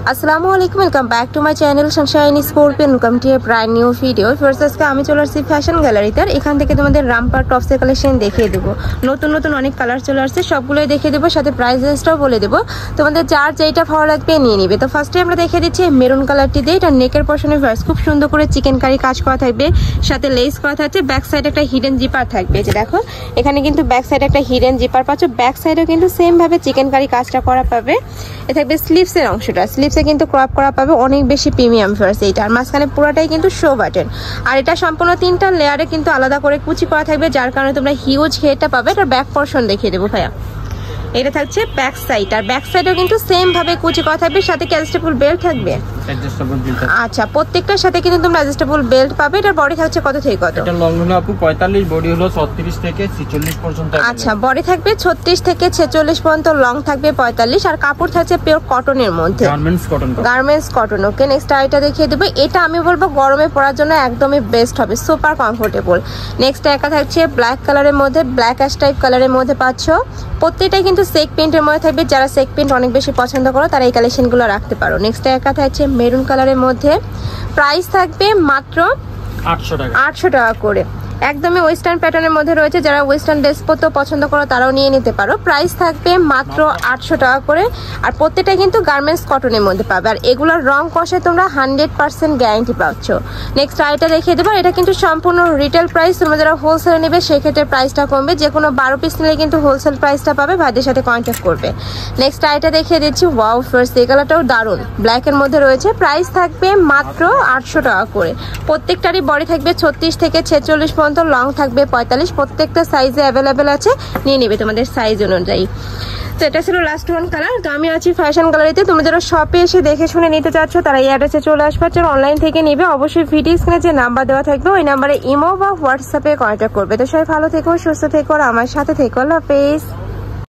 আসসালামু আলাইকুম, welcome back to my channel Sunshine scorpion. Welcome to A brand new video. First আজকে আমি চলে আসছি ফ্যাশন গ্যালারিতে। এখান থেকে তোমাদের রামপার টপসের কালেকশন দেখিয়ে দেবো। নতুন নতুন অনেক কালার চলে আসছে, সবগুলোই দেখিয়ে দেবো, সাথে প্রাইস রেঞ্জটাও বলে দেবো। তোমাদের যার যেটা ভালো লাগবে নিয়ে নিবে। তো ফার্স্টে আমরা দেখিয়ে দিচ্ছি মেরুন কালারটি দিয়ে। এটা নেকের পশনে ভার্স খুব সুন্দর করে চিকেন কারি কাজ করা থাকবে, সাথে লেস করা থাকছে। ব্যাক সাইড একটা হিডেন জিপার থাকবে, যে দেখো এখানে কিন্তু ব্যাক সাইড একটা হিডেন জিপার পাচ্ছ। ব্যাক সাইডেও কিন্তু সেম ভাবে চিকেন কারি কাজটা করা পাবে। এ থাকবে স্লিভসের অংশটা, স্লিভসে কিন্তু ক্রপ করা পাবে, অনেক বেশি প্রিমিয়াম ফার্স এইটা। আর মাঝখানে পুরোটাই কিন্তু শো বাটন। আর এটা সম্পূর্ণ তিনটা লেয়ারে কিন্তু আলাদা করে কুচি করা থাকবে, যার কারণে তোমরা হিউজ ঘেরটা পাবে। এটার ব্যাক পোর্শন দেখিয়ে দেবো ভাইয়া। এটা থাকছে ব্যাক সাইড, আর ব্যাক সাইডেও কিন্তু সেম ভাবে কুচি করা থাকবে, সাথে কি অ্যাডজাস্টেবল বেল্ট থাকবে। আচ্ছা, প্রত্যেকটার সাথে কিন্তু তোমরা অ্যাডজাস্টেবল বেল্ট পাবে। এটার বডি থাকছে কত থেকে কত? এটা লং হলো আপু 45, বডি হলো 36 থেকে 46 পর্যন্ত। আচ্ছা, বডি থাকবে 36 থেকে 46 পর্যন্ত, লং থাকবে 45, আর কাপড় থাকছে পিওর কটনের মধ্যে, গার্মেন্টস কটন। ওকে, নেক্সট আইটা দেখিয়ে দেবো। এটা আমি বলবো গরমে পরার জন্য একদমই বেস্ট হবে, সুপার কমফোর্টেবল। নেক্সট একা থাকছে ব্ল্যাক কালারের মধ্যে, ব্ল্যাক অ্যাশ টাইপ কালারের মধ্যে পাচ্ছ। প্রত্যেকটাই কিন্তু সেক প্রিন্টের মধ্যে থাকবে। যারা সেক প্রিন্ট অনেক বেশি পছন্দ করো তারা এই কালেকশনগুলো রাখতে পারো। নেক্সট একা থাকছে মেরুন কালারের মধ্যে, প্রাইস থাকবে মাত্র 800 টাকা করে। একদমই ওয়েস্টার্ন প্যাটার্নের মধ্যে রয়েছে, যারা ওয়েস্টার্ন ড্রেস পরতে পছন্দ করো তারাও নিয়ে নিতে পারো। প্রাইস থাকবে মাত্র 800 টাকা করে। আর প্রত্যেকটা কিন্তু গার্মেন্টস কটনের মধ্যে পাবে, আর এগুলোর রং কষে তোমরা 100% গ্যারান্টি পাচ্ছ। নেক্সট আইটা দেখিয়ে দেবো। এটা কিন্তু সম্পূর্ণ রিটেল প্রাইস, তোমরা যারা হোলসেলে নেবে সেক্ষেত্রে প্রাইসটা কমবে। যে কোনো 12 পিস নিলে কিন্তু হোলসেল প্রাইসটা পাবে, ভাইদের সাথে কন্ট্যাক্ট করবে। নেক্সট আইটা দেখিয়ে দিচ্ছি। ওয়াও ফার্স্ট, এই কালারটাও দারুণ, ব্ল্যাকের মধ্যে রয়েছে। প্রাইস থাকবে মাত্র 800 টাকা করে। প্রত্যেকটারই বডি থাকবে 36 থেকে 46 পর্যন্ত, লং থাকবে 45। প্রত্যেকটা সাইজে অ্যাভেলেবেল আছে, নিয়ে নেবে তোমাদের সাইজ অনুযায়ী। তো এটা ছিল লাস্ট ওয়ান কালার। তো আমি আছি ফ্যাশন গ্যালারিতে। তোমরা যারা শপে এসে দেখে শুনে নিতে চাচ্ছ তারা এই অ্যাড্রেসে চলে আসবে। যারা অনলাইন থেকে নিবে অবশ্যই ভিডিও স্ক্রিনে যে নাম্বার দেওয়া থাকবে ওই নাম্বারে ইমো বা হোয়াটসঅ্যাপে কন্ট্যাক্ট করবে। তো সবাই ভালো থেকো, সুস্থ থেকো, আর আমার সাথে থেকো। আল্লাহ হাফেজ।